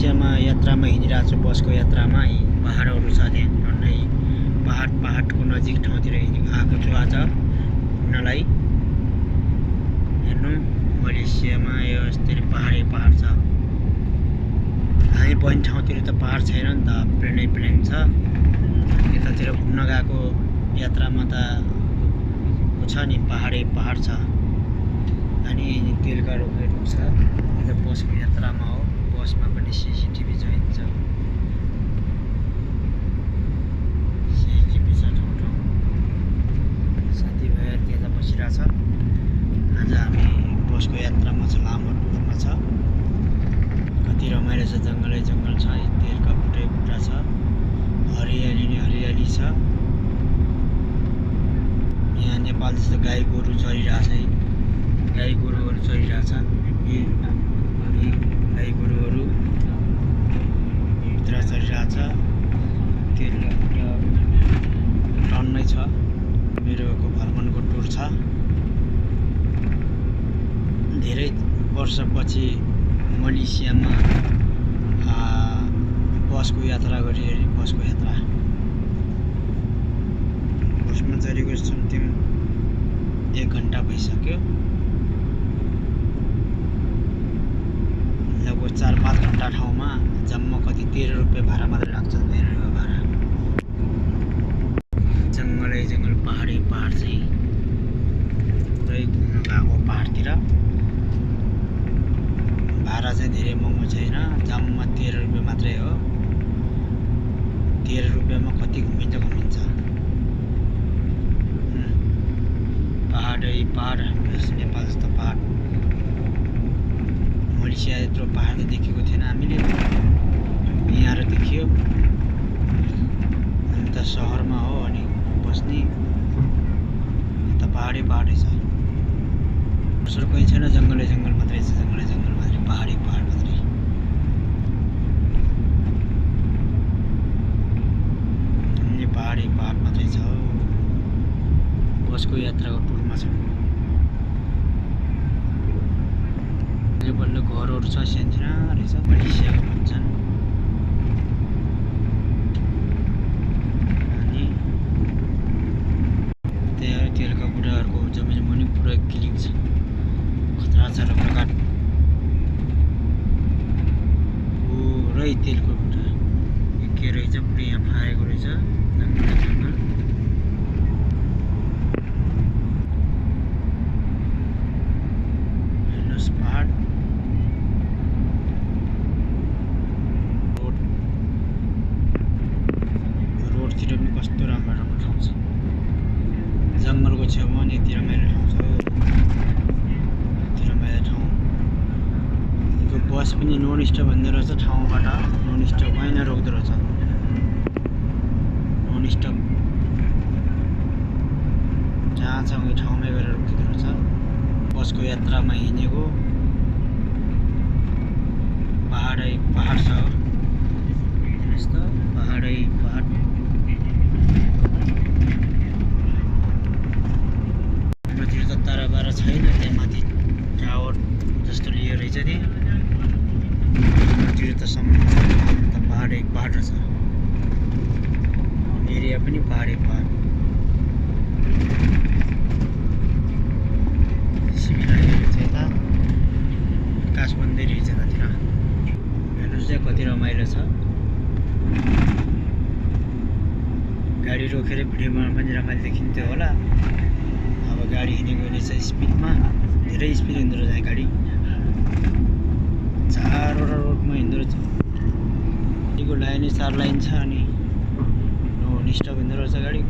मलेसियामा यात्रामा हिँडिरहेको छु, बसको यात्रामा। पहाडहरू छ त्यहाँ झन्डै पहाडको नजिक ठाउँतिर आएको छु आज घुम्नलाई। हेर्नु मलेसियामा यो यस्तरी पहाड छ। हामी बस्ने ठाउँतिर त पहाड छैन नि त, प्लेन छ। यतातिर घुम्न गएको यात्रामा त छ नि पहाड छ। अनि तेलका रोगहरू छ। यो बसको यात्रामा हो, बसमा पनि सीसीटीभी चाहिन्छ। सीसीटीभी छ ठाउँ साथीभाइहरू त्यता बसिरहेछ। आज हामी बसको यात्रामा छ, लामो टुरमा छ। कति रमाइलो छ, जङ्गल छ। तेलका बुट्टा छ, हरियाली नै हरियाली छ। यहाँ नेपाल जस्तो गाई गोरु चरिरहेछ है, गाई गोरुहरू चरिरहेछ। गाई गोरुहरू भित्र चरिरहेछ। तेलका बुट्टा टन्नै छ। मेरोको भ्रमणको टुर छ। धेरै वर्षपछि मलेसियामा बसको यात्रा गरिरहे। बसको यात्रा बसमा चढेको समथिङ 1 घन्टा भइसक्यो। लगभग 4-5 घन्टा ठाउँमा जम्मा कति 13 रुपियाँ भाडा मात्रै लाग्छ। 13 रुपियाँ भाडा। जङ्गल पहाड चाहिँ पुरै घुम्न गएको पहाडतिर। भाडा चाहिँ धेरै महँगो छैन, जम्मा 13 रुपियाँ मात्रै हो। 13 रुपियाँमा कति घुमिन्छ। पहाड नेपाल जस्तो पहाड, मलेसिया यत्रो पहाड त देखेको थिएन हामीले। यहाँ देखियो। हामी त सहरमा हो अनि बस्ने, यता पहाडै छ। असर कोही छैन, जङ्गल मात्रै छ। जङ्गल मात्रै, पहाड मात्रै। अन्य पहाड मात्रै छ। बसको यात्राको टुरमा छ। बल्ल घरहरू छ, सानसाना रहेछ। मलेसियाको भन्छन्। अनि त्यहाँ तेलका बुढाहरूको जमिन पनि पुरा क्लिन छ। खतरा छ र प्रकार पुरै तेलको बुढा के रहेछ, पुरै यहाँ फारेको रहेछ। जङ्गल हेर्नुहोस् पहाड। रोडतिर पनि कस्तो राम्रो ठाउँ छ। जङ्गलको छेउमा नि यति रमाइलो ठाउँ छ। यति रमाइलो ठाउँ। यो बस पनि नन स्टप भन्दो रहेछ। ठाउँबाट नन स्टप कहीँ नरोक्दो रहेछ। नन स्टप जहाँ छ उयो ठाउँमै गएर रोकिँदो रहेछ। बसको यात्रामा हिँडेको पहाड छ। हेर्नुहोस् त, पहाड। हाम्रोतिर त ताराबारा छैन। त्यहाँ माथि टावर जस्तो लिएर रहेछ त्यहाँ। हाम्रोतिर त सम्म पहाड रहेछ। एरिया पनि पहाड। आकाश बन्दै रहेछ यतातिर। हेर्नुहोस् चाहिँ कति रमाइलो छ। गाडी रोकेर भिडियोमा पनि रमाइलो देखिन्थ्यो होला। अब गाडी हिँडेको रहेछ स्पिडमा, धेरै स्पिड हिँड्दो रहेछ यहाँ गाडी। 4वटा रोडमा हिँड्दो रहेछ। गाडीको लाइनै 4 लाइन छ अनि नन स्टप हिँड्दो रहेछ गाडी।